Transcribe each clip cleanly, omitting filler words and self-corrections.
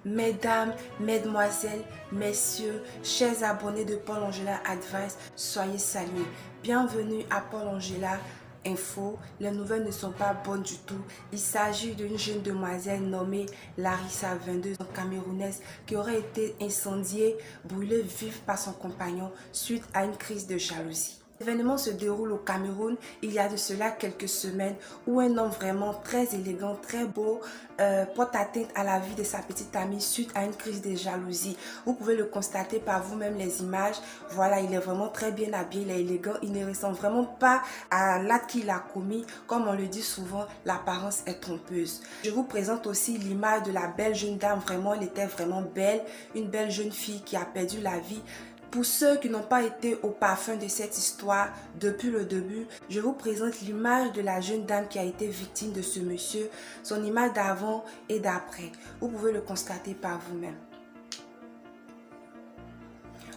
Mesdames, mesdemoiselles, messieurs, chers abonnés de Paul Angela Advice, soyez salués. Bienvenue à Paul Angela Info. Les nouvelles ne sont pas bonnes du tout. Il s'agit d'une jeune demoiselle nommée Larissa, 22 ans, camerounaise, qui aurait été incendiée, brûlée vive par son compagnon suite à une crise de jalousie. L'événement se déroule au Cameroun il y a de cela quelques semaines où un homme vraiment très élégant, très beau porte atteinte à la vie de sa petite amie suite à une crise de jalousie. Vous pouvez le constater par vous-même les images. Voilà, il est vraiment très bien habillé, il est élégant, il ne ressemble vraiment pas à l'acte qu'il a commis. Comme on le dit souvent, l'apparence est trompeuse. Je vous présente aussi l'image de la belle jeune dame, vraiment elle était vraiment belle, une belle jeune fille qui a perdu la vie. Pour ceux qui n'ont pas été au parfum de cette histoire depuis le début, je vous présente l'image de la jeune dame qui a été victime de ce monsieur, son image d'avant et d'après. Vous pouvez le constater par vous-même.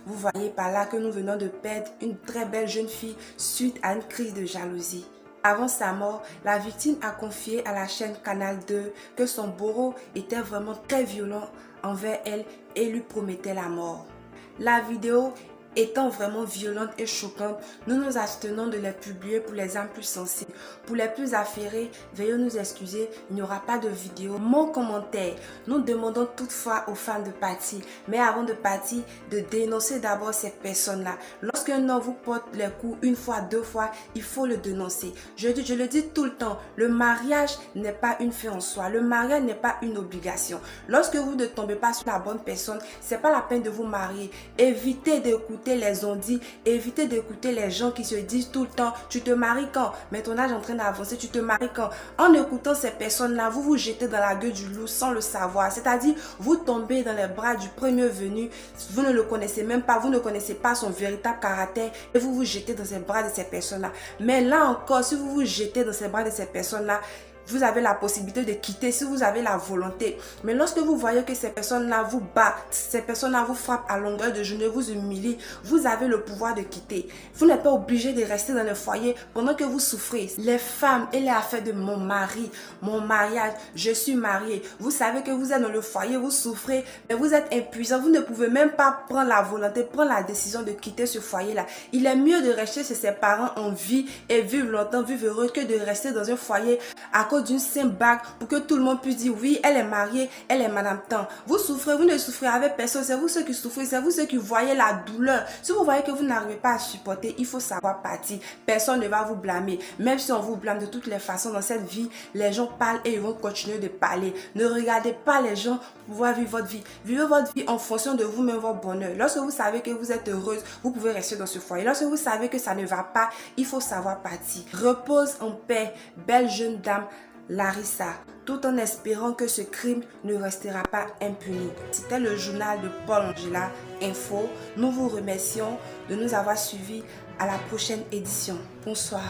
Vous voyez par là que nous venons de perdre une très belle jeune fille suite à une crise de jalousie. Avant sa mort, la victime a confié à la chaîne Canal 2 que son bourreau était vraiment très violent envers elle et lui promettait la mort. La vidéo étant vraiment violente et choquante, nous nous abstenons de les publier pour les âmes plus sensibles. Pour les plus affairés, veuillez nous excuser, il n'y aura pas de vidéo. Mon commentaire, nous demandons toutefois aux fans de partir, mais avant de partir, de dénoncer d'abord ces personnes-là. Lorsqu'un homme vous porte les coups une fois, deux fois, il faut le dénoncer. Je le dis tout le temps, le mariage n'est pas une fin en soi, le mariage n'est pas une obligation. Lorsque vous ne tombez pas sur la bonne personne, c'est pas la peine de vous marier. Évitez d'écouter les on-dit, évitez d'écouter les gens qui se disent tout le temps tu te maries quand, mais ton âge est en train d'avancer, tu te maries quand. En écoutant ces personnes-là, vous vous jetez dans la gueule du loup sans le savoir, c'est-à-dire vous tombez dans les bras du premier venu, vous ne le connaissez même pas, vous ne connaissez pas son véritable caractère et vous vous jetez dans les bras de ces personnes-là. Mais là encore, si vous vous jetez dans les bras de ces personnes-là, vous avez la possibilité de quitter si vous avez la volonté. Mais lorsque vous voyez que ces personnes-là vous battent, ces personnes-là vous frappent à longueur de journée, vous humilient, vous avez le pouvoir de quitter. Vous n'êtes pas obligé de rester dans le foyer pendant que vous souffrez. Les femmes et les affaires de mon mari, mon mariage, je suis mariée. Vous savez que vous êtes dans le foyer, vous souffrez, mais vous êtes impuissant. Vous ne pouvez même pas prendre la volonté, prendre la décision de quitter ce foyer-là. Il est mieux de rester chez ses parents en vie et vivre longtemps, vivre heureux, que de rester dans un foyer à cause d'une simple bague pour que tout le monde puisse dire oui, elle est mariée, elle est madame tant. Vous souffrez, vous ne souffrez avec personne, c'est vous ceux qui souffrez, c'est vous ceux qui voyez la douleur. Si vous voyez que vous n'arrivez pas à supporter, il faut savoir partir. Personne ne va vous blâmer. Même si on vous blâme de toutes les façons dans cette vie, les gens parlent et ils vont continuer de parler. Ne regardez pas les gens pour pouvoir vivre votre vie. Vivez votre vie en fonction de vous-même, votre bonheur. Lorsque vous savez que vous êtes heureuse, vous pouvez rester dans ce foyer. Lorsque vous savez que ça ne va pas, il faut savoir partir. Repose en paix, belle jeune dame Larissa, tout en espérant que ce crime ne restera pas impuni. C'était le journal de Paul Angela Info. Nous vous remercions de nous avoir suivis. À la prochaine édition. Bonsoir.